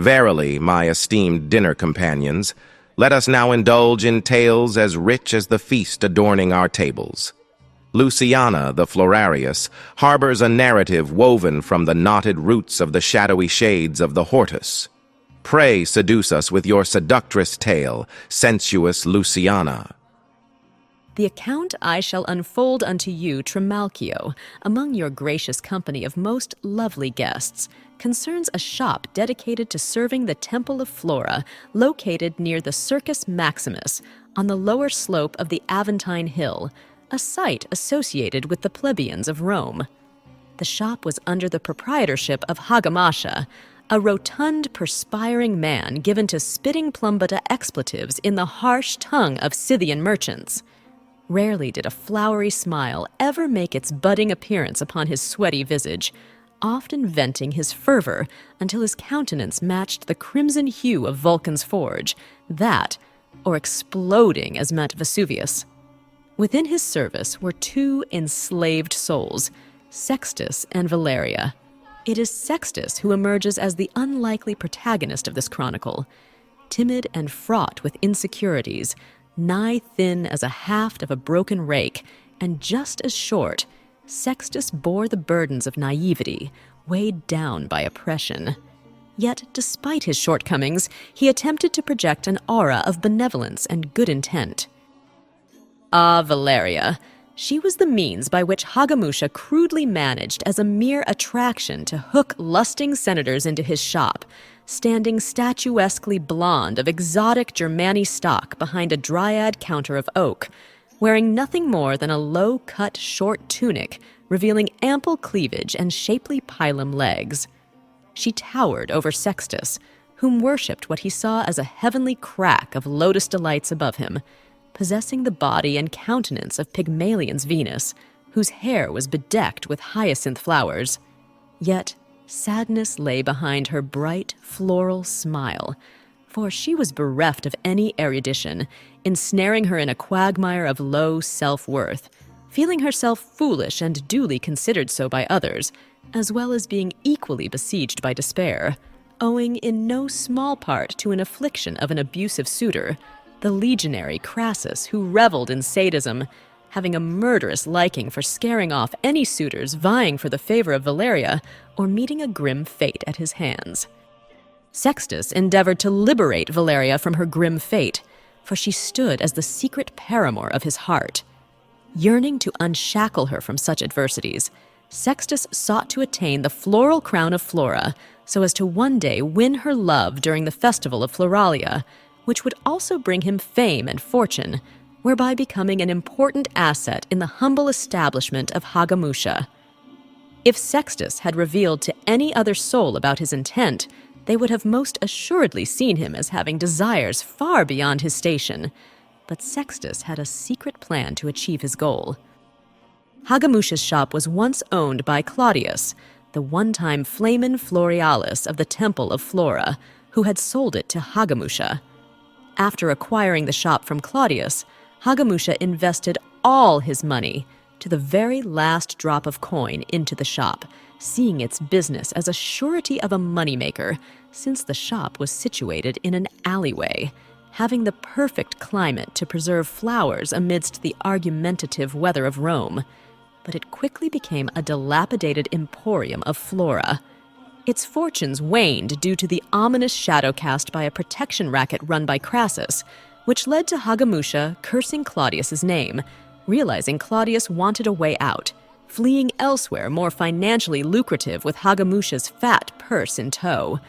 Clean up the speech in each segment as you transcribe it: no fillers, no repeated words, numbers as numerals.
Verily, my esteemed dinner companions, let us now indulge in tales as rich as the feast adorning our tables. Luciana, the Florarius, harbors a narrative woven from the knotted roots of the shadowy shades of the Hortus. Pray seduce us with your seductress tale, sensuous Luciana. The account I shall unfold unto you, Trimalchio, among your gracious company of most lovely guests, concerns a shop dedicated to serving the Temple of Flora, located near the Circus Maximus, on the lower slope of the Aventine Hill, a site associated with the plebeians of Rome. The shop was under the proprietorship of Hagamasha, a rotund, perspiring man given to spitting plumbata expletives in the harsh tongue of Scythian merchants. Rarely did a flowery smile ever make its budding appearance upon his sweaty visage, often venting his fervor until his countenance matched the crimson hue of Vulcan's forge, that, or exploding as meant Vesuvius. Within his service were two enslaved souls, Sextus and Valeria. It is Sextus who emerges as the unlikely protagonist of this chronicle. Timid and fraught with insecurities, nigh thin as a haft of a broken rake, and just as short, Sextus bore the burdens of naivety, weighed down by oppression. Yet, despite his shortcomings, he attempted to project an aura of benevolence and good intent. Ah, Valeria. She was the means by which Hagamusha crudely managed as a mere attraction to hook lusting senators into his shop, standing statuesquely blonde of exotic Germani stock behind a dryad counter of oak, wearing nothing more than a low-cut short tunic revealing ample cleavage and shapely pilum legs. She towered over Sextus, whom worshipped what he saw as a heavenly crack of lotus delights above him, possessing the body and countenance of Pygmalion's Venus, whose hair was bedecked with hyacinth flowers. Yet sadness lay behind her bright, floral smile, for she was bereft of any erudition, ensnaring her in a quagmire of low self-worth, feeling herself foolish and duly considered so by others, as well as being equally besieged by despair, owing in no small part to an affliction of an abusive suitor, the legionary Crassus, who reveled in sadism, having a murderous liking for scaring off any suitors vying for the favor of Valeria or meeting a grim fate at his hands. Sextus endeavored to liberate Valeria from her grim fate, for she stood as the secret paramour of his heart. Yearning to unshackle her from such adversities, Sextus sought to attain the floral crown of Flora so as to one day win her love during the festival of Floralia, which would also bring him fame and fortune, whereby becoming an important asset in the humble establishment of Hagamusha. If Sextus had revealed to any other soul about his intent, they would have most assuredly seen him as having desires far beyond his station. But Sextus had a secret plan to achieve his goal. Hagamusha's shop was once owned by Claudius, the one-time Flamen Florialis of the Temple of Flora, who had sold it to Hagamusha. After acquiring the shop from Claudius, Hagamusha invested all his money, to the very last drop of coin, into the shop, seeing its business as a surety of a moneymaker, since the shop was situated in an alleyway, having the perfect climate to preserve flowers amidst the argumentative weather of Rome. But it quickly became a dilapidated emporium of Flora. Its fortunes waned due to the ominous shadow cast by a protection racket run by Crassus, which led to Hagamusha cursing Claudius's name, realizing Claudius wanted a way out, fleeing elsewhere more financially lucrative with Hagamusha's fat purse in tow.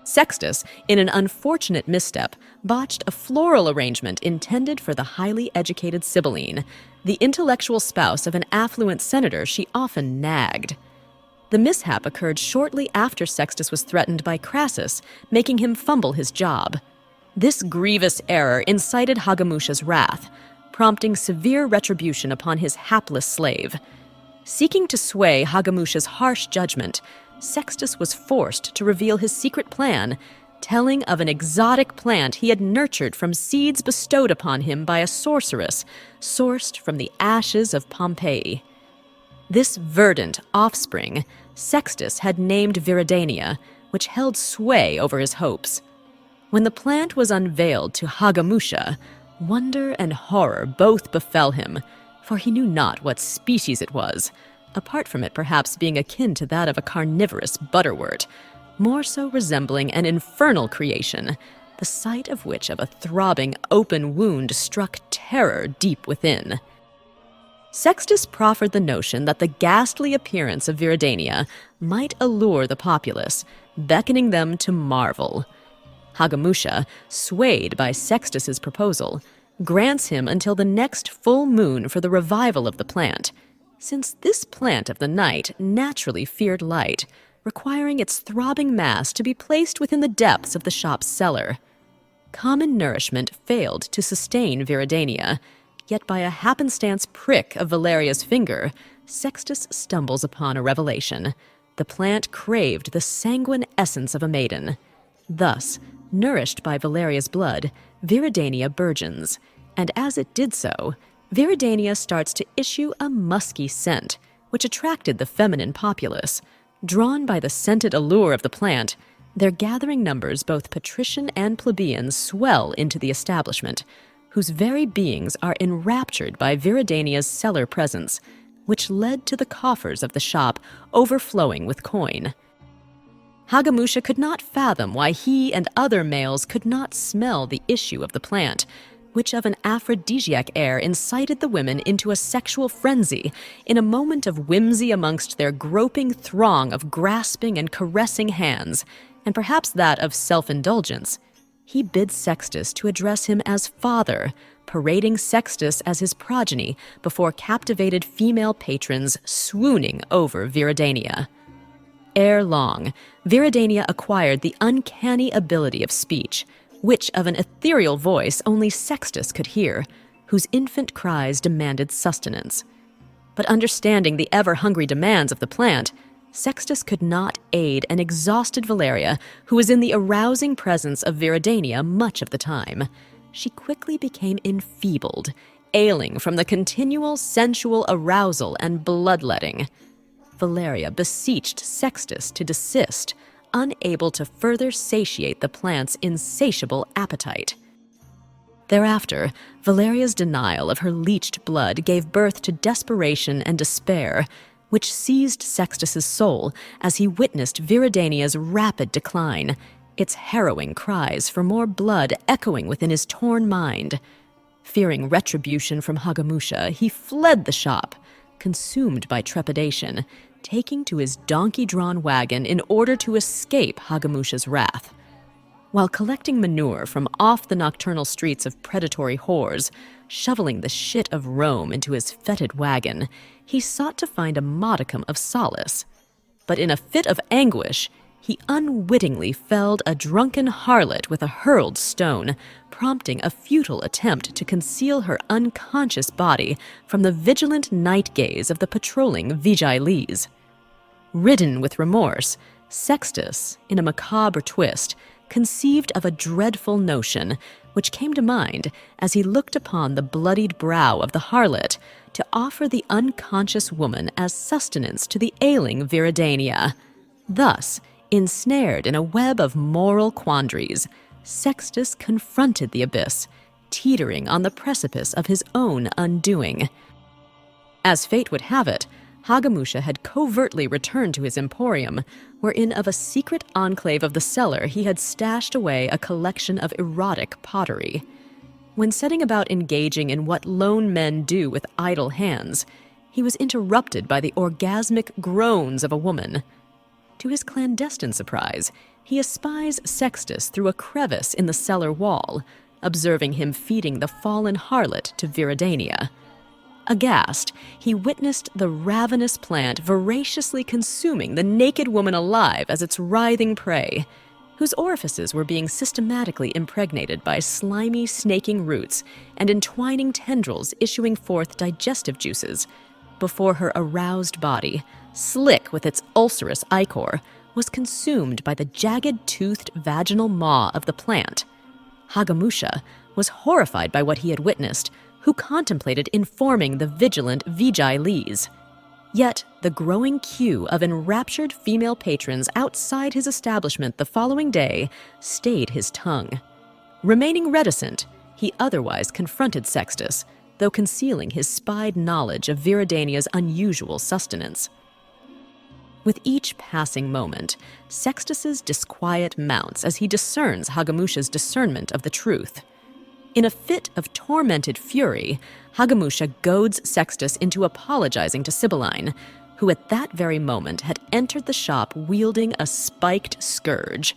Sextus, in an unfortunate misstep, botched a floral arrangement intended for the highly educated Sibylline, the intellectual spouse of an affluent senator she often nagged. The mishap occurred shortly after Sextus was threatened by Crassus, making him fumble his job. This grievous error incited Hagamusha's wrath, prompting severe retribution upon his hapless slave. Seeking to sway Hagamusha's harsh judgment, Sextus was forced to reveal his secret plan, telling of an exotic plant he had nurtured from seeds bestowed upon him by a sorceress sourced from the ashes of Pompeii. This verdant offspring Sextus had named Viridania, which held sway over his hopes. When the plant was unveiled to Hagamusha, wonder and horror both befell him, for he knew not what species it was, apart from it perhaps being akin to that of a carnivorous butterwort, more so resembling an infernal creation, the sight of which of a throbbing open wound struck terror deep within. Sextus proffered the notion that the ghastly appearance of Viridania might allure the populace, beckoning them to marvel. Hagamusha, swayed by Sextus's proposal, grants him until the next full moon for the revival of the plant, since this plant of the night naturally feared light, requiring its throbbing mass to be placed within the depths of the shop's cellar. Common nourishment failed to sustain Viridania, yet by a happenstance prick of Valeria's finger, Sextus stumbles upon a revelation. The plant craved the sanguine essence of a maiden. Thus, nourished by Valeria's blood, Viridania burgeons, and as it did so, Viridania starts to issue a musky scent, which attracted the feminine populace. Drawn by the scented allure of the plant, their gathering numbers, both patrician and plebeian, swell into the establishment, whose very beings are enraptured by Viridania's cellar presence, which led to the coffers of the shop overflowing with coin. Hagamusha could not fathom why he and other males could not smell the issue of the plant, which of an aphrodisiac air incited the women into a sexual frenzy in a moment of whimsy amongst their groping throng of grasping and caressing hands, and perhaps that of self-indulgence. He bids Sextus to address him as father, parading Sextus as his progeny before captivated female patrons swooning over Viridania. Ere long, Viridania acquired the uncanny ability of speech, which of an ethereal voice only Sextus could hear, whose infant cries demanded sustenance. But understanding the ever-hungry demands of the plant, Sextus could not aid an exhausted Valeria who was in the arousing presence of Viridania much of the time. She quickly became enfeebled, ailing from the continual sensual arousal and bloodletting. Valeria beseeched Sextus to desist, unable to further satiate the plant's insatiable appetite. Thereafter, Valeria's denial of her leached blood gave birth to desperation and despair, which seized Sextus's soul as he witnessed Viridania's rapid decline, its harrowing cries for more blood echoing within his torn mind. Fearing retribution from Hagamusha, he fled the shop, consumed by trepidation, taking to his donkey-drawn wagon in order to escape Hagamusha's wrath. While collecting manure from off the nocturnal streets of predatory whores, shoveling the shit of Rome into his fetid wagon, he sought to find a modicum of solace. But in a fit of anguish, he unwittingly felled a drunken harlot with a hurled stone, prompting a futile attempt to conceal her unconscious body from the vigilant night gaze of the patrolling vigiles. Ridden with remorse, Sextus, in a macabre twist, conceived of a dreadful notion, which came to mind as he looked upon the bloodied brow of the harlot, to offer the unconscious woman as sustenance to the ailing Viridania. Thus, ensnared in a web of moral quandaries, Sextus confronted the abyss, teetering on the precipice of his own undoing. As fate would have it, Hagamusha had covertly returned to his emporium, wherein of a secret enclave of the cellar he had stashed away a collection of erotic pottery. When setting about engaging in what lone men do with idle hands, he was interrupted by the orgasmic groans of a woman. To his clandestine surprise, he espies Sextus through a crevice in the cellar wall, observing him feeding the fallen harlot to Viridania. Aghast, he witnessed the ravenous plant voraciously consuming the naked woman alive as its writhing prey, whose orifices were being systematically impregnated by slimy, snaking roots and entwining tendrils issuing forth digestive juices, before her aroused body, slick with its ulcerous ichor, was consumed by the jagged-toothed vaginal maw of the plant. Hagamusha was horrified by what he had witnessed, who contemplated informing the vigilant vigiles. Yet the growing queue of enraptured female patrons outside his establishment the following day stayed his tongue. Remaining reticent, he otherwise confronted Sextus, though concealing his spied knowledge of Viridania's unusual sustenance. With each passing moment, Sextus's disquiet mounts as he discerns Hagamusha's discernment of the truth. In a fit of tormented fury, Hagamusha goads Sextus into apologizing to Sibylline, who at that very moment had entered the shop wielding a spiked scourge.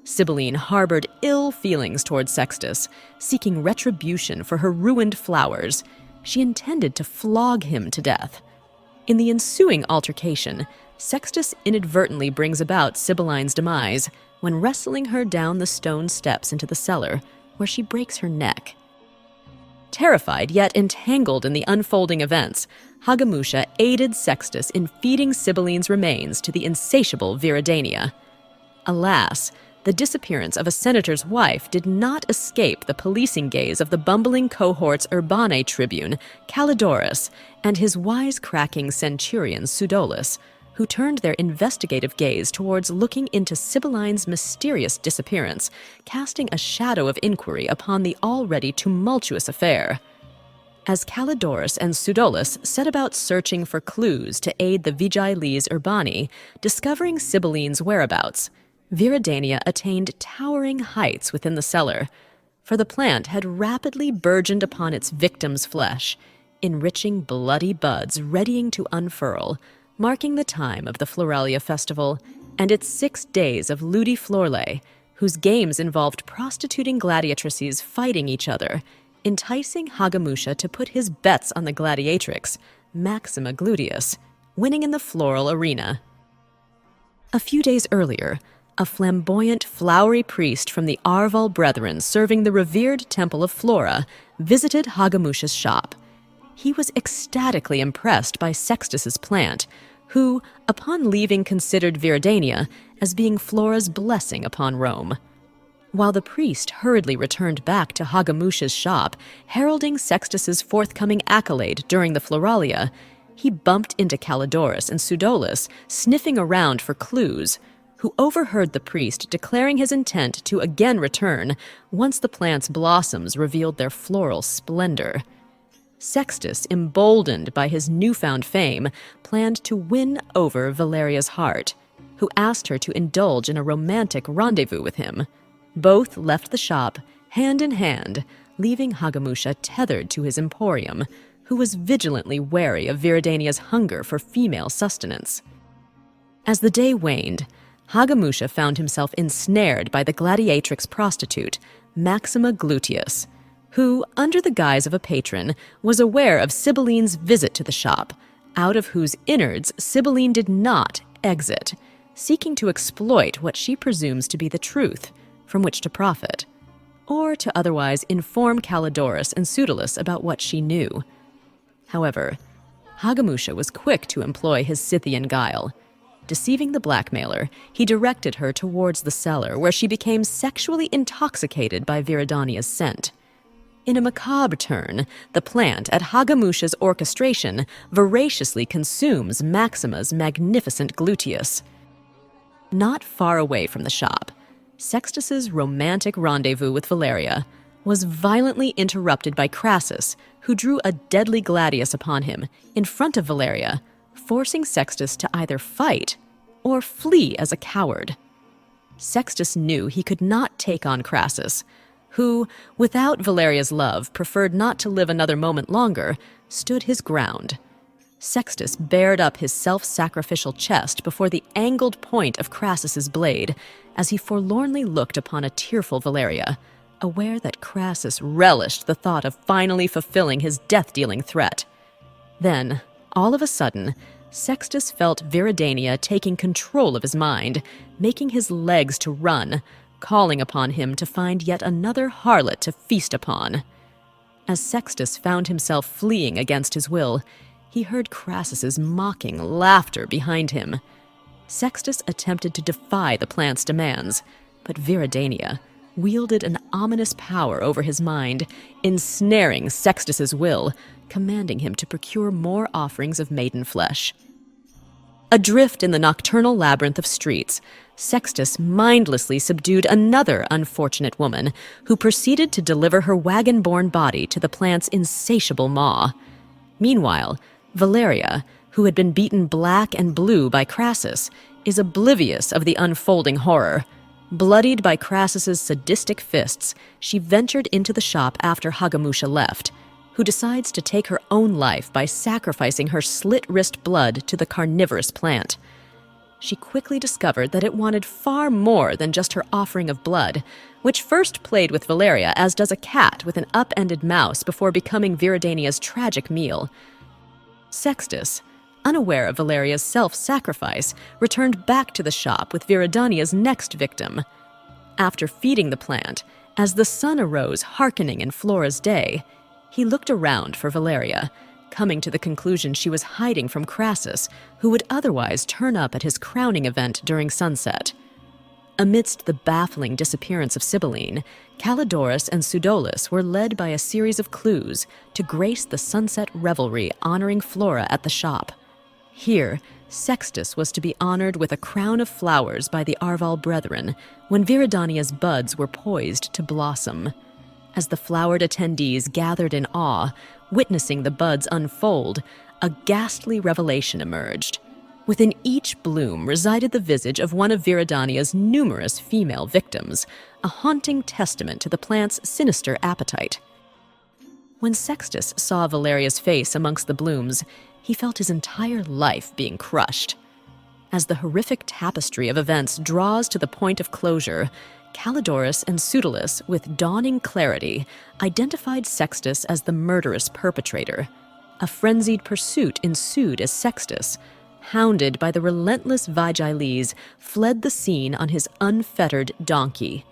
Sibylline harbored ill feelings toward Sextus, seeking retribution for her ruined flowers. She intended to flog him to death. In the ensuing altercation, Sextus inadvertently brings about Sibylline's demise when wrestling her down the stone steps into the cellar, where she breaks her neck. Terrified yet entangled in the unfolding events, Hagamusha aided Sextus in feeding Sibylline's remains to the insatiable Viridania. Alas, the disappearance of a senator's wife did not escape the policing gaze of the bumbling cohort's Urbane tribune, Calidorus, and his wisecracking centurion, Pseudolus, who turned their investigative gaze towards looking into Sibylline's mysterious disappearance, casting a shadow of inquiry upon the already tumultuous affair. As Calidorus and Pseudolus set about searching for clues to aid the Vigiles Urbani, discovering Sibylline's whereabouts, Viridania attained towering heights within the cellar, for the plant had rapidly burgeoned upon its victim's flesh, enriching bloody buds readying to unfurl, marking the time of the Floralia Festival and its 6 days of Ludi Florae, whose games involved prostituting gladiatrices fighting each other, enticing Hagamusha to put his bets on the gladiatrix, Maxima Gluteus, winning in the floral arena. A few days earlier, a flamboyant, flowery priest from the Arval Brethren serving the revered temple of Flora visited Hagamusha's shop. He was ecstatically impressed by Sextus's plant, who, upon leaving, considered Viridania as being Flora's blessing upon Rome. While the priest hurriedly returned back to Hagamusha's shop, heralding Sextus's forthcoming accolade during the Floralia, he bumped into Calidorus and Pseudolus, sniffing around for clues, who overheard the priest declaring his intent to again return once the plant's blossoms revealed their floral splendor. Sextus, emboldened by his newfound fame, planned to win over Valeria's heart, who asked her to indulge in a romantic rendezvous with him. Both left the shop, hand in hand, leaving Hagamusha tethered to his emporium, who was vigilantly wary of Viridania's hunger for female sustenance. As the day waned, Hagamusha found himself ensnared by the gladiatrix prostitute, Maxima Gluteus, who, under the guise of a patron, was aware of Sibylline's visit to the shop, out of whose innards Sibylline did not exit, seeking to exploit what she presumes to be the truth, from which to profit, or to otherwise inform Calidorus and Pseudolus about what she knew. However, Hagamusha was quick to employ his Scythian guile. Deceiving the blackmailer, he directed her towards the cellar, where she became sexually intoxicated by Viridania's scent. In a macabre turn, the plant, at Hagamusha's orchestration, voraciously consumes Maxima's magnificent gluteus. Not far away from the shop, Sextus's romantic rendezvous with Valeria was violently interrupted by Crassus, who drew a deadly gladius upon him in front of Valeria, forcing Sextus to either fight or flee as a coward. Sextus knew he could not take on Crassus, who, without Valeria's love, preferred not to live another moment longer, stood his ground. Sextus bared up his self-sacrificial chest before the angled point of Crassus's blade as he forlornly looked upon a tearful Valeria, aware that Crassus relished the thought of finally fulfilling his death-dealing threat. Then, all of a sudden, Sextus felt Viridania taking control of his mind, making his legs to run, calling upon him to find yet another harlot to feast upon. As Sextus found himself fleeing against his will, he heard Crassus's mocking laughter behind him. Sextus attempted to defy the plant's demands, but Viridania wielded an ominous power over his mind, ensnaring Sextus's will, commanding him to procure more offerings of maiden flesh. Adrift in the nocturnal labyrinth of streets, Sextus mindlessly subdued another unfortunate woman who proceeded to deliver her wagon-borne body to the plant's insatiable maw. Meanwhile, Valeria, who had been beaten black and blue by Crassus, is oblivious of the unfolding horror. Bloodied by Crassus's sadistic fists, she ventured into the shop after Hagamusha left, who decides to take her own life by sacrificing her slit-wrist blood to the carnivorous plant. She quickly discovered that it wanted far more than just her offering of blood, which first played with Valeria as does a cat with an upended mouse before becoming Viridania's tragic meal. Sextus, unaware of Valeria's self-sacrifice, returned back to the shop with Viridania's next victim. After feeding the plant, as the sun arose hearkening in Flora's day, he looked around for Valeria, coming to the conclusion she was hiding from Crassus, who would otherwise turn up at his crowning event during sunset. Amidst the baffling disappearance of Cybele, Calidorus and Pseudolus were led by a series of clues to grace the sunset revelry honoring Flora at the shop. Here, Sextus was to be honored with a crown of flowers by the Arval brethren when Viridania's buds were poised to blossom. As the flowered attendees gathered in awe, witnessing the buds unfold, a ghastly revelation emerged. Within each bloom resided the visage of one of Viridania's numerous female victims, a haunting testament to the plant's sinister appetite. When Sextus saw Valeria's face amongst the blooms, he felt his entire life being crushed. As the horrific tapestry of events draws to the point of closure, Calidorus and Pseudolus, with dawning clarity, identified Sextus as the murderous perpetrator. A frenzied pursuit ensued as Sextus, hounded by the relentless Vigiles, fled the scene on his unfettered donkey.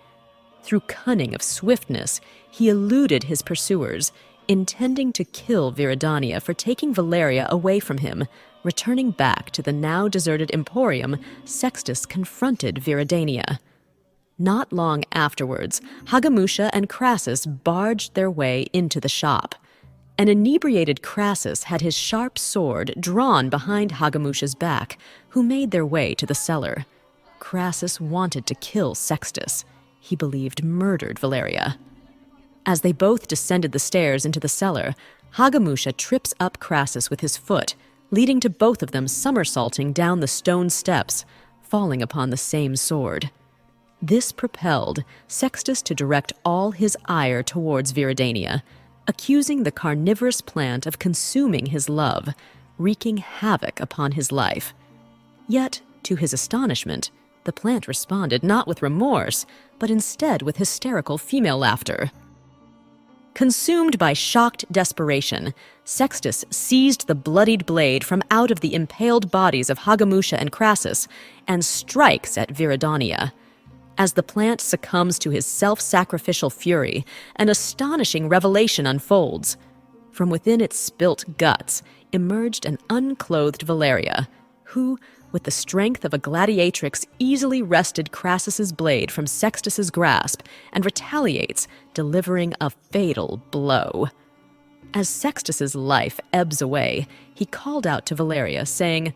Through cunning of swiftness, he eluded his pursuers, intending to kill Viridania for taking Valeria away from him. Returning back to the now deserted Emporium, Sextus confronted Viridania. Not long afterwards, Hagamusha and Crassus barged their way into the shop. An inebriated Crassus had his sharp sword drawn behind Hagamusha's back, who made their way to the cellar. Crassus wanted to kill Sextus. He believed murdered Valeria. As they both descended the stairs into the cellar, Hagamusha trips up Crassus with his foot, leading to both of them somersaulting down the stone steps, falling upon the same sword. This propelled Sextus to direct all his ire towards Viridania, accusing the carnivorous plant of consuming his love, wreaking havoc upon his life. Yet, to his astonishment, the plant responded not with remorse, but instead with hysterical female laughter. Consumed by shocked desperation, Sextus seized the bloodied blade from out of the impaled bodies of Hagamusha and Crassus and strikes at Viridania. As the plant succumbs to his self-sacrificial fury, an astonishing revelation unfolds. From within its spilt guts emerged an unclothed Valeria, who, with the strength of a gladiatrix, easily wrested Crassus's blade from Sextus's grasp and retaliates, delivering a fatal blow. As Sextus's life ebbs away, he called out to Valeria, saying,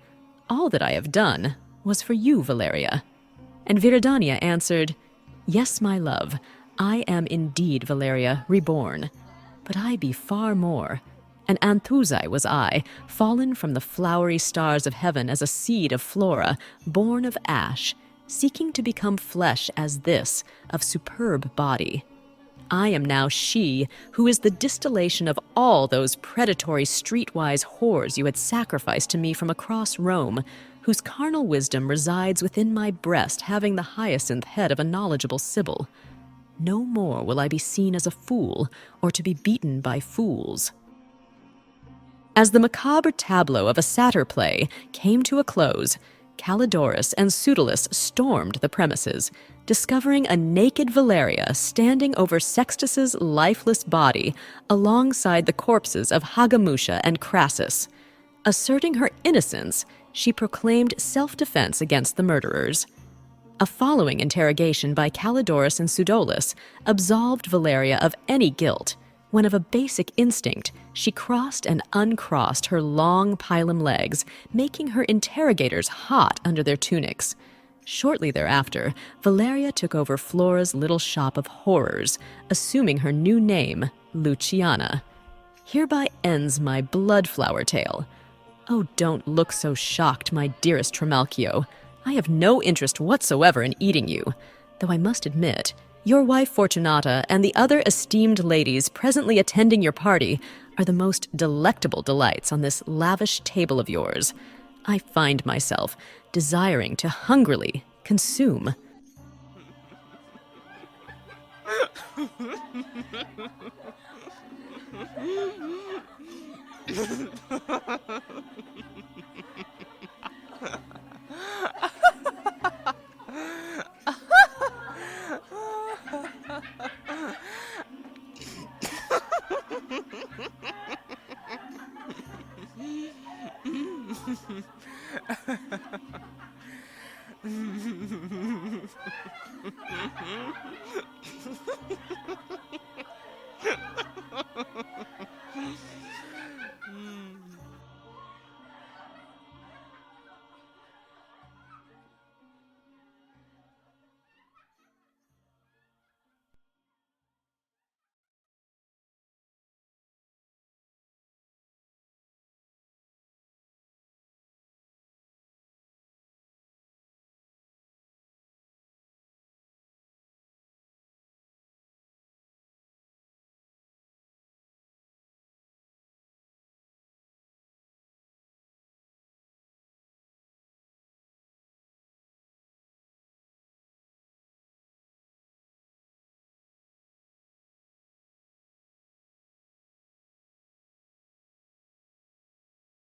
"All that I have done was for you, Valeria." And Viridania answered, "Yes, my love, I am indeed Valeria, reborn. But I be far more. An Anthuzai was I, fallen from the flowery stars of heaven as a seed of Flora, born of ash, seeking to become flesh as this, of superb body. I am now she who is the distillation of all those predatory streetwise whores you had sacrificed to me from across Rome, whose carnal wisdom resides within my breast, having the hyacinth head of a knowledgeable sibyl. No more will I be seen as a fool, or to be beaten by fools." As the macabre tableau of a satyr play came to a close, Calidorus and Pseudolus stormed the premises, discovering a naked Valeria standing over Sextus's lifeless body alongside the corpses of Hagamusha and Crassus. Asserting her innocence, she proclaimed self-defense against the murderers. A following interrogation by Calidorus and Pseudolus absolved Valeria of any guilt, when of a basic instinct, she crossed and uncrossed her long pilum legs, making her interrogators hot under their tunics. Shortly thereafter, Valeria took over Flora's little shop of horrors, assuming her new name, Luciana. Hereby ends my bloodflower tale. Oh, don't look so shocked, my dearest Trimalchio. I have no interest whatsoever in eating you, though I must admit, your wife Fortunata and the other esteemed ladies presently attending your party are the most delectable delights on this lavish table of yours. I find myself desiring to hungrily consume.